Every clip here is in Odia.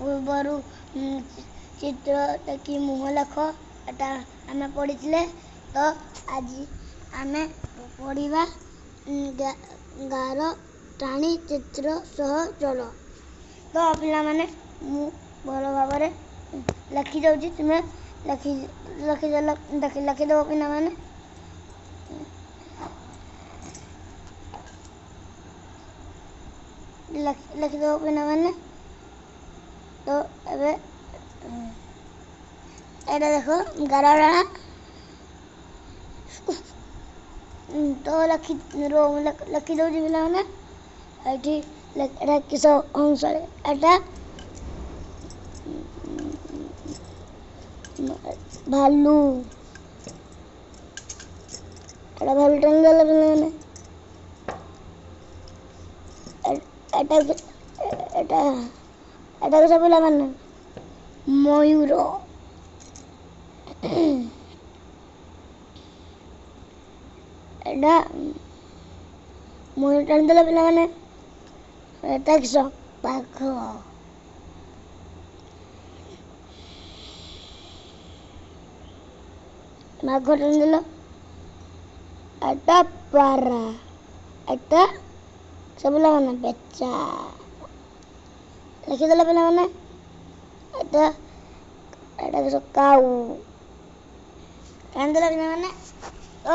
ପୂର୍ବରୁ ଚିତ୍ର ଦେଖି ମୁହଁ ଲେଖ ଏଟା ଆମେ ପଢ଼ିଥିଲେ। ତ ଆଜି ଆମେ ପଢ଼ିବା ଗାର ଟାଣି ଚିତ୍ର ସହ ଚଳ। ତ ପିଲାମାନେ ମୁଁ ଭଲ ଭାବରେ ଲେଖିଦେଉଛି, ତୁମେ ଲେଖିଦେବ ପିଲାମାନେ। ଲେଖିଦେବ ପିଲାମାନେ। ତ ଏବେ ଏଇଟା ଦେଖ ଗାର ଟାଣା। ତ ଲେଖିଦେଉଛି ପିଲାମାନେ। ଏଇଠି ଏଇଟା କିସ ଅଂଶରେ ଏଇଟା ଭାଲୁ। ଏଇଟା ଭାଲୁ ଟାଣିଦେଲା ପିଲାମାନେ। ଏଟା କିସ ପିଲାମାନେ ମୟୂର। ଏଟା ମୟୂର ଟାଣିଦେଲା ପିଲାମାନେ। ଏଟା କିସ ବାଘ। ବାଘ ଟାଣିଦେଲା। ଏଟା ପାରା। ଏଟା ସବୁ ପିଲାମାନେ ବେଚା। ଲେଖିଦେଲା ପିଲାମାନେ। ଏଟା କିସ କାଉ। ଟାଣିଦେଲା ପିଲାମାନେ। ତ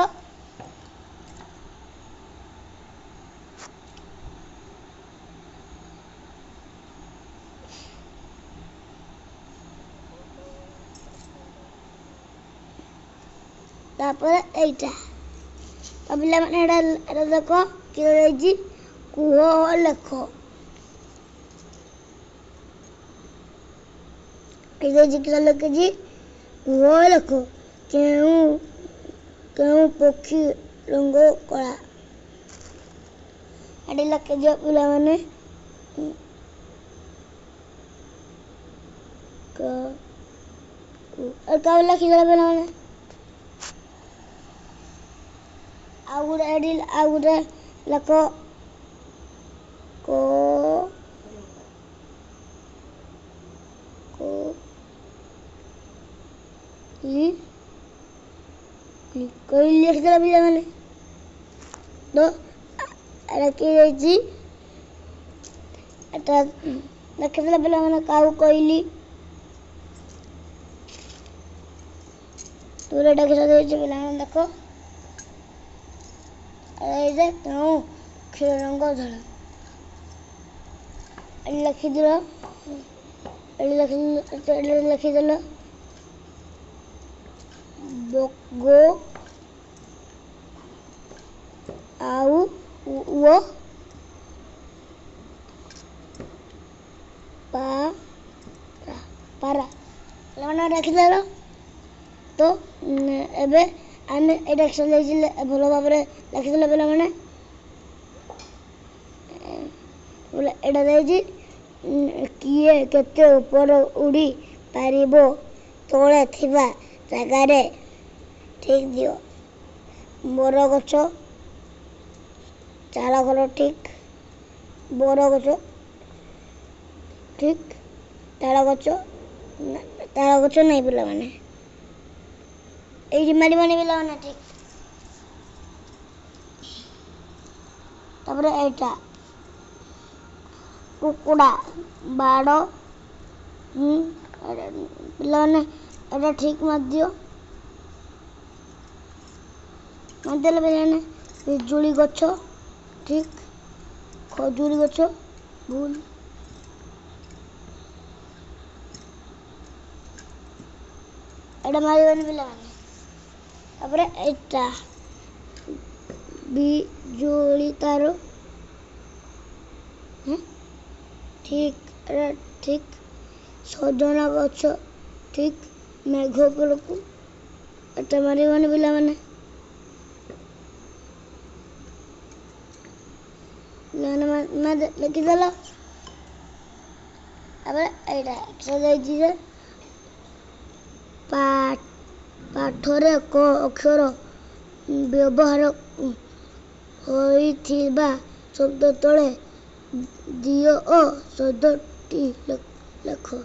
ତାପରେ ଏଇଟା ତ ପିଲାମାନେ ଏଇଟା ଦେଖ କି ହେଇଛି କୁହ ଲେଖ। ଲେଖିଛି କୁହ ଲେଖ। କେଉଁ ପକ୍ଷୀ ରଙ୍ଗ କଳା। ଏଠି ଲେଖିଦିଅ ପିଲାମାନେ। କାଉ ଲେଖିଦେଲା ପିଲାମାନେ। ଆଉ ଗୋଟେ ଲେଖ କୋଇଲି ଲେଖିଦେଲା ପିଲାମାନେ। ତ ଏଟା କି ହେଇଛି ଏଟା ଲେଖିଦେଲା ପିଲାମାନେ କାଉ କୋଇଲି। ତୁରେ ଏଟା କିସ ଦେଇଛି ପିଲାମାନେ ଦେଖ। କେଉଁ ପକ୍ଷୀର ରଙ୍ଗ ଧଳା। ଲେଖିଦେଲ। ବଗ ଆଉ ପାରା ଲେଖିଦେଲ। ତ ଏବେ ଆମେ ଏଇଟା ଭଲ ଭାବରେ ଲେଖିଦେଲେ ପିଲାମାନେ। ଏଇଟା ଦେଇଛି କିଏ କେତେ ଉପର ଉଡ଼ି ପାରିବ ତଳେ ଥିବା ଜାଗାରେ ଠିକ ଦିଅ। ବରଗଛ ଚାଳଘର ଠିକ। ବରଗଛ ଠିକ। ତାଳଗଛ ନାଇଁ ପିଲାମାନେ। ଏଇଠି ମାରିବନି ପିଲାମାନେ ଠିକ। ତାପରେ ଏଇଟା କୁକୁଡ଼ା ବାଡ଼। ପିଲାମାନେ ଏଇଟା ଠିକ ମାରିଦିଅ। ମାରିଦେଲେ ପିଲାମାନେ। ପିଜୁଳି ଗଛ ଠିକ। ଖଜୁରୀ ଗଛ ଭୁଲ। ଏଇଟା ମାରିବନି ପିଲାମାନେ। ତାପରେ ଏଇଟା ବିଜୁଳି ତାର ଠିକ। ଏଇଟା ଠିକ। ସଜନା ଗଛ ଠିକ। ମେଘ ଉପରକୁ ଏଟା ମାରିବନି ପିଲାମାନେ। ଲେଖିଦେଲ। ତାପରେ ଏଇଟା ଯାଇଛି ଯେ ପାଠରେ କ ଅକ୍ଷର ବ୍ୟବହାର ହୋଇଥିବା ଶବ୍ଦ ତଳେ ଦିଅ ଓ ଶବ୍ଦଟି लिखो।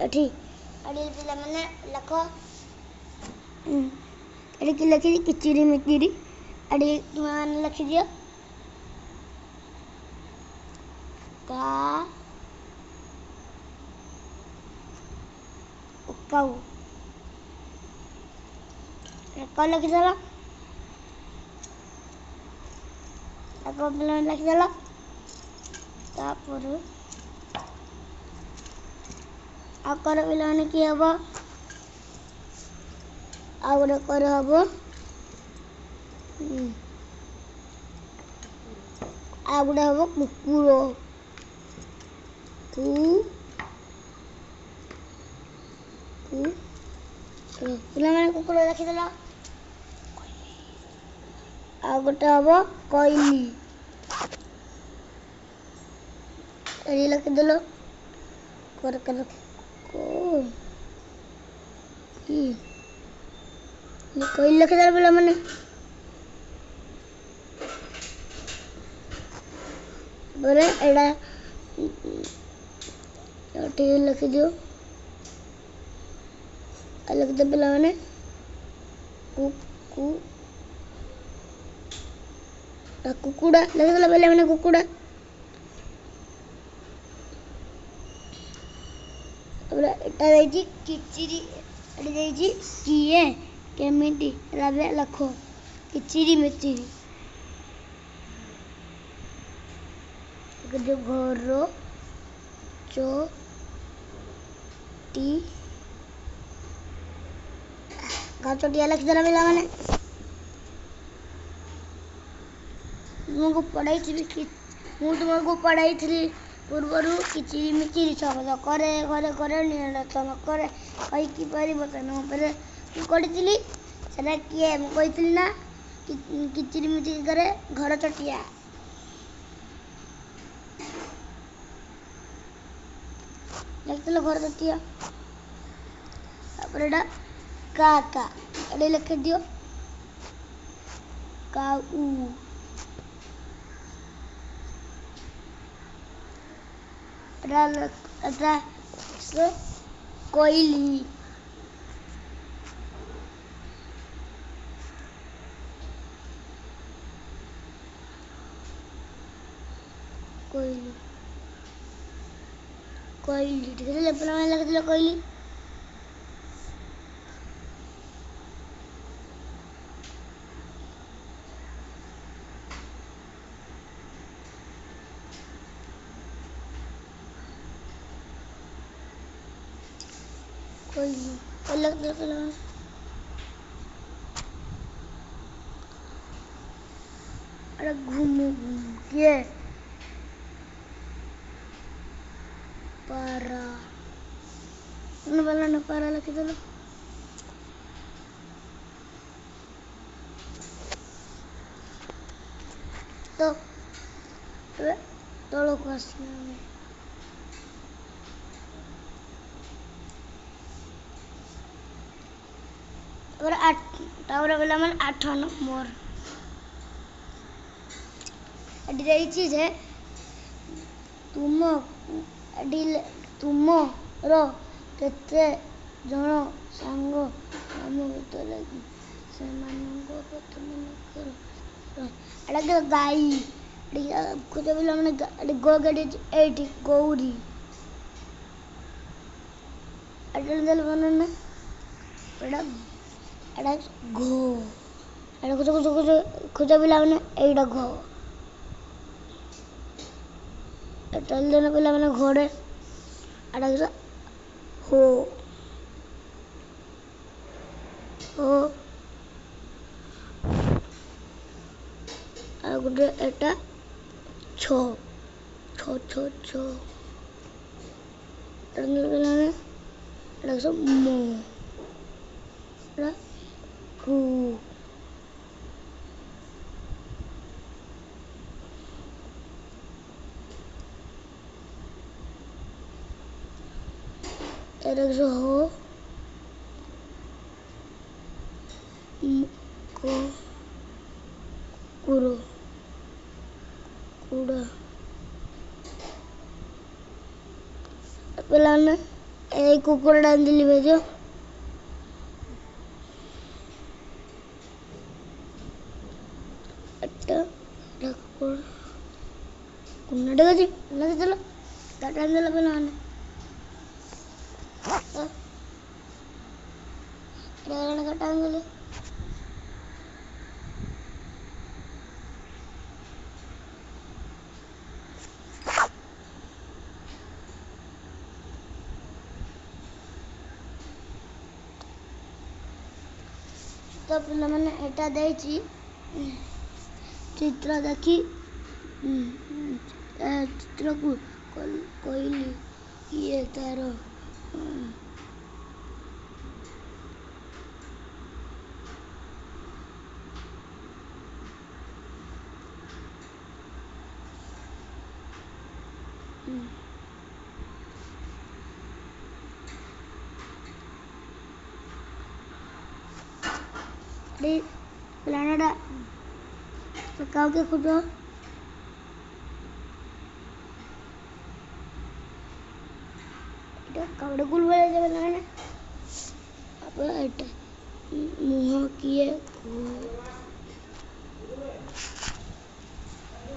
एठी अड़ी पिला माने लिखो एड़ी कि लिखि किचिरी मिचिरी अड़ी तुम माने लिखि दियो का काऊ कौ लिखि देला ताको पिला लिखि देला तापर आकर पिला माने कि हबो आ गोटे कर हबो आ गोटे हबो कुकुर कु पिला माने कुकुर लिखि देला आ गोटे हबो कोइली एड़ी लिखि देलो कर को ये कोइली लिखि देला पिला माने बोले एड़ा एठी लिखि दियो अलग दे पिला माने कुकुड़ा लिखि देला पिला माने कुकुड़ा बोले एटा देजी किचिरी एड़ी देजी किए केमिटी राबे लखो किचिरी मिचिरी जो घरो चो टी चोटिया लिखि देला पिला माने तुमको पढ़ाई थी तुमको पढ़ाई थी पूर्वरु किचिरी मिचिरी शब्द करे घरे करे निरतन करे कई कि परिवर्तन पर पढ़ी सेटा किए मु कही ना किचिरी मिचिरी करे घर चटिया लिखते घर चटिया तापर काका एडे लिखि दियो काऊ कोइली कोइली कोइली ठीक है पिला माने लिखि दिलो कोइली कोइली अलग दे पिला अरे घूम के पारा न पारा लिखि देलो तो तोलो को आसना और 8 टावर पिला माने 8 नंबर एडी रही चीज है तुम रो केते जण सांग हम भीतर से मानको प्रथम कर एडा गाई खुद पिला माने गो गाड़ी एठी गौरी एडा दल बनना एडा एडा घो एडा खुद पिला माने एडा घो एटल देना पिला माने घोड़े एडा हो आ गुडे एटा छो छो छो छो एटल पिला माने एडा सब मो एडा कु एडा हो को ପିଲାମାନେ ଏଇ କୁକୁରଟା ଆଣିଥିଲି ଭେଜ କୁକୁରଟା ଅଛି ଚାଲ ତାଟା ଆଣିଦେଲା ପିଲାମାନେ କାଟା ଆଣିଦେଲେ तो पिलाମାନେ ଏଟା ଦେଇଛି ଚିତ୍ର ଦେଖି ଚିତ୍ରକୁ କହିଲି ଇଏ ତାର पिलाना पकाओ के खुद कपड़े गुल वाले जब बनाने अब मुँह किए